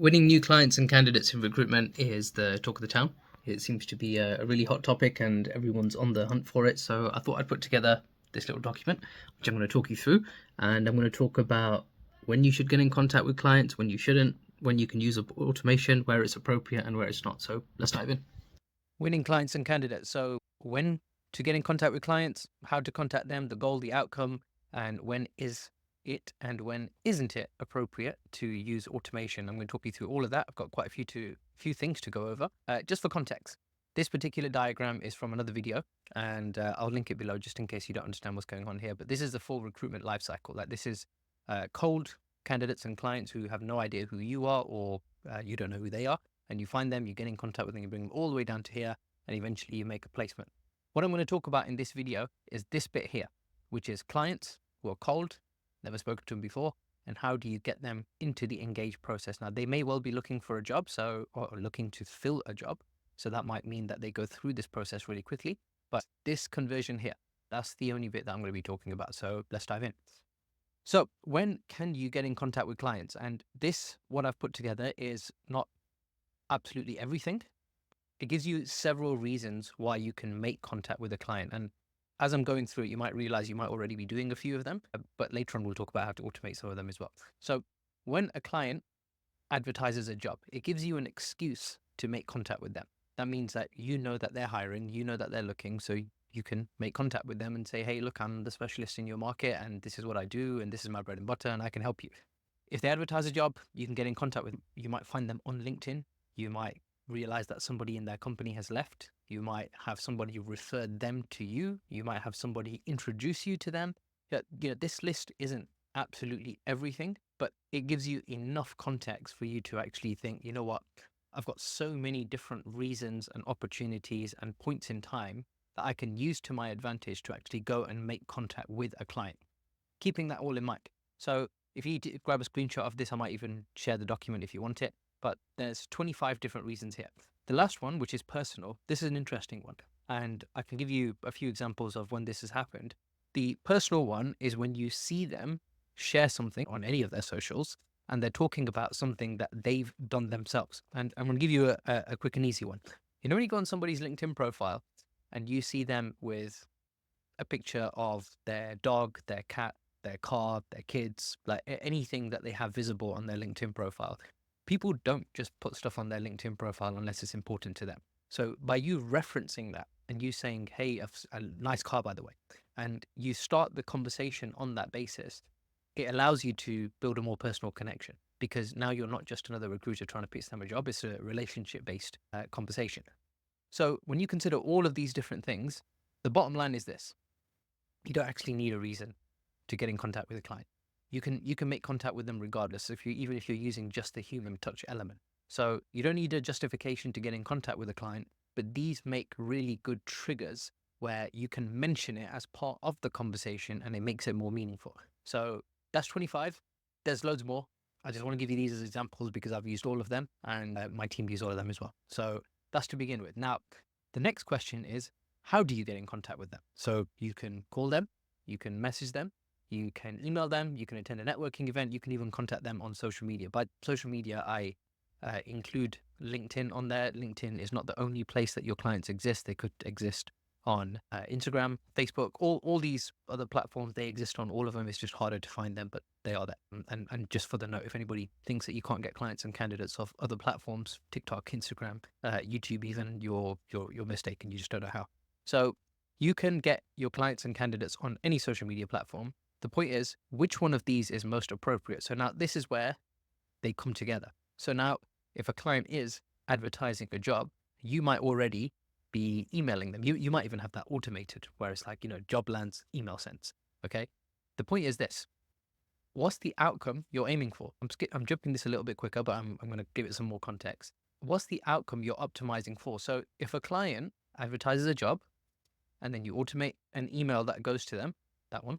Winning new clients and candidates in recruitment is the talk of the town. It seems to be a really hot topic and everyone's on the hunt for it. So I thought I'd put together this little document, which I'm going to talk you through. And I'm going to talk about when you should get in contact with clients, when you shouldn't, when you can use automation, where it's appropriate and where it's not. So let's dive in. Winning clients and candidates. So when to get in contact with clients, how to contact them, the goal, the outcome, and when is it and when isn't it appropriate to use automation. I'm going to talk you through all of that. I've got quite a few things to go over. Just for context, this particular diagram is from another video, and I'll link it below just in case you don't understand what's going on here. But this is the full recruitment life cycle. Like this is cold candidates and clients who have no idea who you are, or you don't know who they are, and you find them, you get in contact with them, you bring them all the way down to here, and eventually you make a placement. What I'm going to talk about in this video is this bit here, which is clients who are cold, never spoken to them before, and how do you get them into the engage process. Now, they may well be looking for a job, or looking to fill a job. So that might mean that they go through this process really quickly. But this conversion here, that's the only bit that I'm going to be talking about. So let's dive in. So when can you get in contact with clients? And this, what I've put together, is not absolutely everything. It gives you several reasons why you can make contact with a client. And as I'm going through it, you might realize you might already be doing a few of them, but later on, we'll talk about how to automate some of them as well. So when a client advertises a job, it gives you an excuse to make contact with them. That means that you know that they're hiring, you know that they're looking, so you can make contact with them and say, hey, look, I'm the specialist in your market and this is what I do and this is my bread and butter and I can help you. If they advertise a job, you can get in contact with them. You might find them on LinkedIn. You might realize that somebody in their company has left. You might have somebody referred them to you. You might have somebody introduce you to them. This list isn't absolutely everything, but it gives you enough context for you to actually think, you know what, I've got so many different reasons and opportunities and points in time that I can use to my advantage to actually go and make contact with a client, keeping that all in mind. So if you need to grab a screenshot of this, I might even share the document if you want it. But there's 25 different reasons here. The last one, which is personal, this is an interesting one. And I can give you a few examples of when this has happened. The personal one is when you see them share something on any of their socials and they're talking about something that they've done themselves. And I'm going to give you a quick and easy one. You know, when you go on somebody's LinkedIn profile and you see them with a picture of their dog, their cat, their car, their kids, like anything that they have visible on their LinkedIn profile. People don't just put stuff on their LinkedIn profile unless it's important to them. So by you referencing that and you saying, hey, a nice car, by the way, and you start the conversation on that basis, it allows you to build a more personal connection because now you're not just another recruiter trying to pitch them a job. It's a relationship-based conversation. So when you consider all of these different things, the bottom line is this. You don't actually need a reason to get in contact with a client. You can make contact with them regardless, even if you're using just the human touch element. So you don't need a justification to get in contact with a client, but these make really good triggers where you can mention it as part of the conversation and it makes it more meaningful. So that's 25. There's loads more. I just want to give you these as examples because I've used all of them and my team use all of them as well. So that's to begin with. Now, the next question is, how do you get in contact with them? So you can call them, you can message them, you can email them, you can attend a networking event, you can even contact them on social media. By social media, I include LinkedIn on there. LinkedIn is not the only place that your clients exist. They could exist on Instagram, Facebook, all these other platforms. They exist on all of them. It's just harder to find them, but they are there. And just for the note, if anybody thinks that you can't get clients and candidates off other platforms, TikTok, Instagram, YouTube, even, you're mistaken. You just don't know how. So you can get your clients and candidates on any social media platform. The point is, which one of these is most appropriate? So now this is where they come together. So now if a client is advertising a job, you might already be emailing them. You might even have that automated where it's like, job lands, email sends. Okay. The point is this. What's the outcome you're aiming for? I'm jumping this a little bit quicker, but I'm going to give it some more context. What's the outcome you're optimizing for? So if a client advertises a job and then you automate an email that goes to them, that one,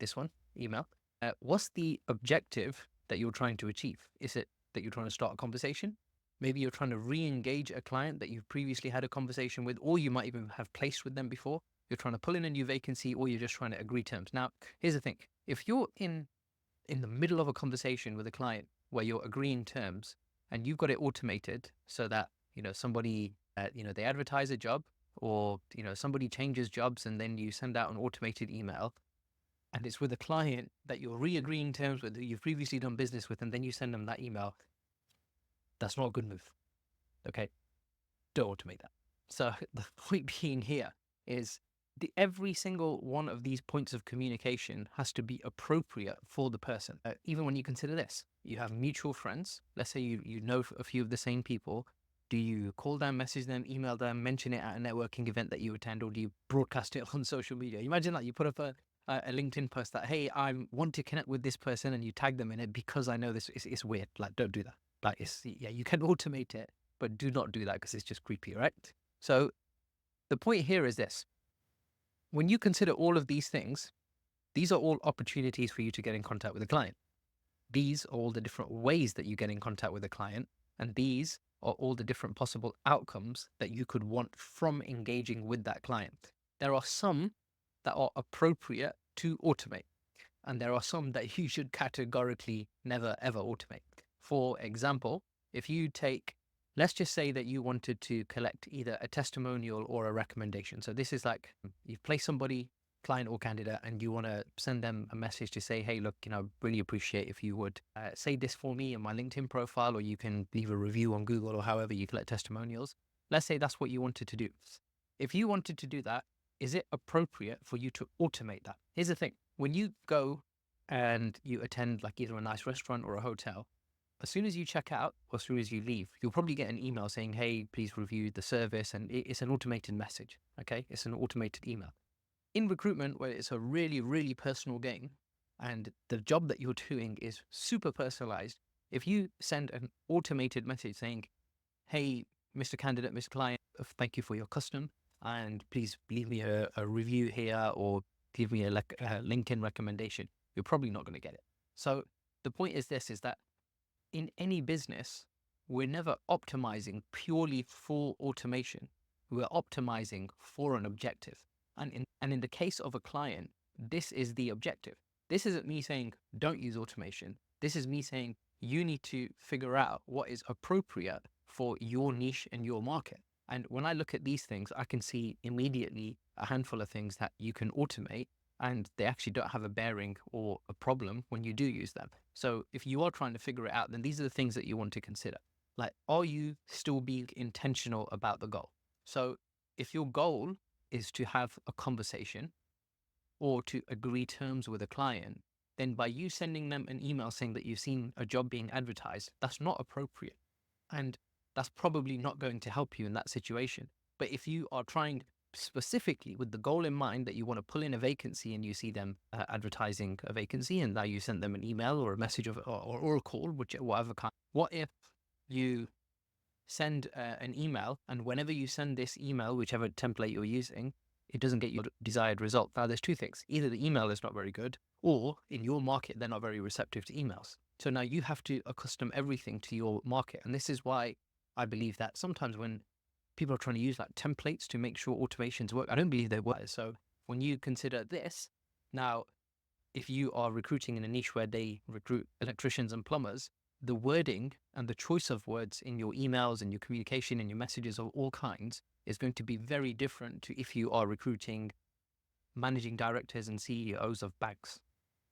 this one, email, what's the objective that you're trying to achieve? Is it that you're trying to start a conversation? Maybe you're trying to re-engage a client that you've previously had a conversation with, or you might even have placed with them before. You're trying to pull in a new vacancy, or you're just trying to agree terms. Now, here's the thing. If you're in the middle of a conversation with a client where you're agreeing terms and you've got it automated so that, somebody, they advertise a job, or, somebody changes jobs, and then you send out an automated email, and it's with a client that you're re-agreeing terms with, that you've previously done business with, and then you send them that email. That's not a good move. Okay. Don't automate that. So the point being here is every single one of these points of communication has to be appropriate for the person. Even when you consider this, you have mutual friends. Let's say you know a few of the same people. Do you call them, message them, email them, mention it at a networking event that you attend, or do you broadcast it on social media? Imagine that you put up a LinkedIn post that, hey, I want to connect with this person, and you tag them in it because I know this. It's weird. Like, don't do that. Like, you can automate it, but do not do that because it's just creepy, right? So the point here is this. When you consider all of these things, these are all opportunities for you to get in contact with a client. These are all the different ways that you get in contact with a client, and these are all the different possible outcomes that you could want from engaging with that client. There are some that are appropriate to automate, and there are some that you should categorically never, ever automate. For example, if you take, let's just say that you wanted to collect either a testimonial or a recommendation. So this is like, you've placed somebody, client or candidate, and you want to send them a message to say, hey, look, really appreciate if you would say this for me in my LinkedIn profile, or you can leave a review on Google, or however you collect testimonials. Let's say that's what you wanted to do. If you wanted to do that, is it appropriate for you to automate that? Here's the thing. When you go and you attend like either a nice restaurant or a hotel, as soon as you check out or as soon as you leave, you'll probably get an email saying, hey, please review the service. And it's an automated message. Okay. It's an automated email. In recruitment, where it's a really, really personal game, and the job that you're doing is super personalized, if you send an automated message saying, hey, Mr. Candidate, Mr. Client, thank you for your custom, and please leave me a review here, or give me a LinkedIn recommendation, you're probably not going to get it. So the point is this, is that in any business, we're never optimizing purely for automation. We're optimizing for an objective. And in the case of a client, this is the objective. This isn't me saying, don't use automation. This is me saying, you need to figure out what is appropriate for your niche and your market. And when I look at these things, I can see immediately a handful of things that you can automate, and they actually don't have a bearing or a problem when you do use them. So if you are trying to figure it out, then these are the things that you want to consider. Like, are you still being intentional about the goal? So if your goal is to have a conversation or to agree terms with a client, then by you sending them an email saying that you've seen a job being advertised, that's not appropriate. And that's probably not going to help you in that situation. But if you are trying specifically with the goal in mind that you want to pull in a vacancy, and you see them advertising a vacancy, and now you sent them an email or a message or a call, whatever kind. What if you send an email, and whenever you send this email, whichever template you're using, it doesn't get you the desired result? Now, there's two things. Either the email is not very good, or in your market, they're not very receptive to emails. So now you have to accustom everything to your market. And this is why I believe that sometimes when people are trying to use like templates to make sure automations work, I don't believe they work. So when you consider this, now, if you are recruiting in a niche where they recruit electricians and plumbers, the wording and the choice of words in your emails and your communication and your messages of all kinds is going to be very different to if you are recruiting managing directors and CEOs of banks.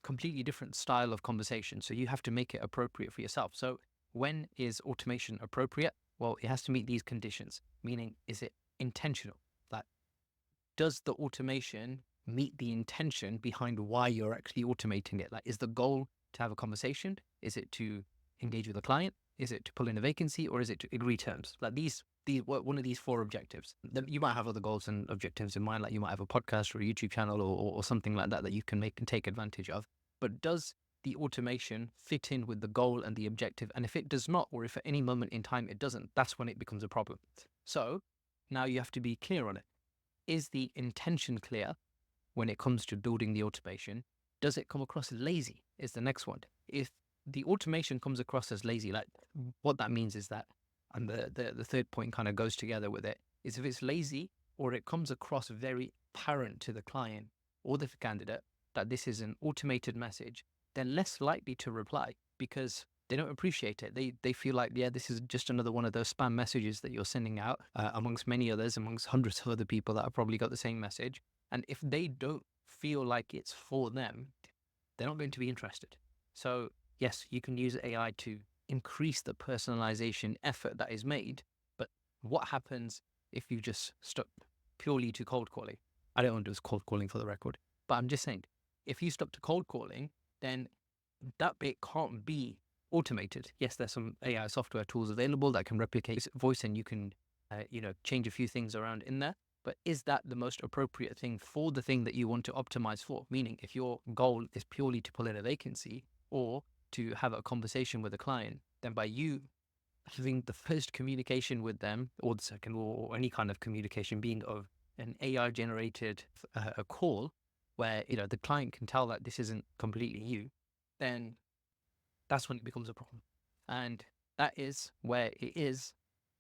Completely different style of conversation. So you have to make it appropriate for yourself. So when is automation appropriate? Well, it has to meet these conditions, meaning, is it intentional? Like, does the automation meet the intention behind why you're actually automating it? Like, is the goal to have a conversation? Is it to engage with a client? Is it to pull in a vacancy, or is it to agree terms? Like these one of these four objectives. You might have other goals and objectives in mind, like you might have a podcast or a YouTube channel or something like that you can make and take advantage of. But does the automation fit in with the goal and the objective? And if it does not, or if at any moment in time it doesn't, that's when it becomes a problem. So now you have to be clear on it. Is the intention clear when it comes to building the automation? Does it come across as lazy is the next one. If the automation comes across as lazy, like what that means is that, and the third point kind of goes together with it, is if it's lazy or it comes across very apparent to the client or the candidate that this is an automated message, then less likely to reply, because they don't appreciate it. They feel like, yeah, this is just another one of those spam messages that you're sending out amongst many others, amongst hundreds of other people that have probably got the same message. And if they don't feel like it's for them, they're not going to be interested. So yes, you can use AI to increase the personalization effort that is made. But what happens if you just stuck purely to cold calling? I don't want to do cold calling for the record, but I'm just saying, if you stuck to cold calling, then that bit can't be automated. Yes, there's some AI software tools available that can replicate voice, and you can, change a few things around in there. But is that the most appropriate thing for the thing that you want to optimize for? Meaning, if your goal is purely to pull in a vacancy or to have a conversation with a client, then by you having the first communication with them, or the second, or any kind of communication being of an AI generated a call, where the client can tell that this isn't completely you, then that's when it becomes a problem. And that is where it is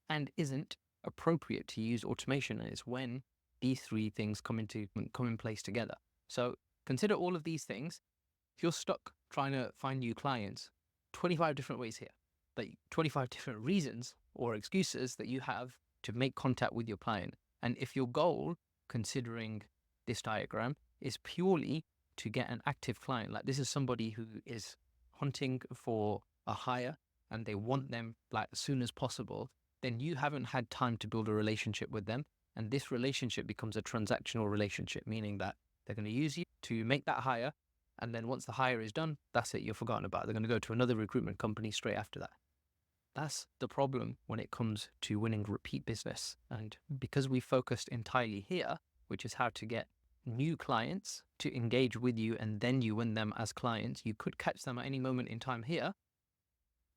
and isn't appropriate to use automation. And it's when these three things come in place together. So consider all of these things. If you're stuck trying to find new clients, 25 different ways here, like 25 different reasons or excuses that you have to make contact with your client. And if your goal, considering this diagram, is purely to get an active client, like this is somebody who is hunting for a hire and they want them like as soon as possible, then you haven't had time to build a relationship with them. And this relationship becomes a transactional relationship, meaning that they're going to use you to make that hire. And then once the hire is done, that's it, you're forgotten about. They're going to go to another recruitment company straight after that. That's the problem when it comes to winning repeat business. And because we focused entirely here, which is how to get new clients to engage with you and then you win them as clients, you could catch them at any moment in time here.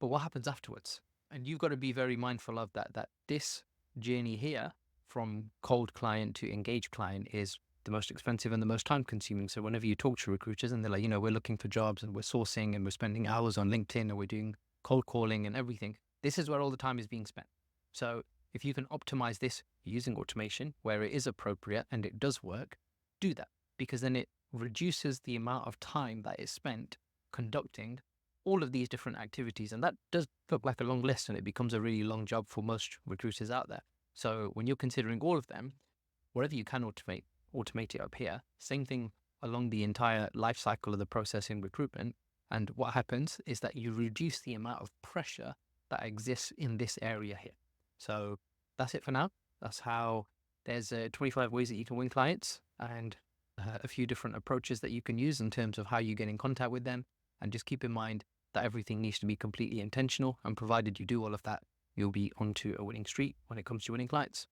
But what happens afterwards? And you've got to be very mindful of that this journey here from cold client to engaged client is the most expensive and the most time consuming. So whenever you talk to recruiters and they're like, we're looking for jobs and we're sourcing and we're spending hours on LinkedIn and we're doing cold calling and everything, this is where all the time is being spent. So if you can optimize this using automation where it is appropriate and it does work, do that, because then it reduces the amount of time that is spent conducting all of these different activities. And that does look like a long list and it becomes a really long job for most recruiters out there. So when you're considering all of them, wherever you can automate it up here. Same thing along the entire life cycle of the process in recruitment. And what happens is that you reduce the amount of pressure that exists in this area here. So that's it for now. That's how there's 25 ways that you can win clients and a few different approaches that you can use in terms of how you get in contact with them. And just keep in mind that everything needs to be completely intentional. And provided you do all of that, you'll be onto a winning streak when it comes to winning clients.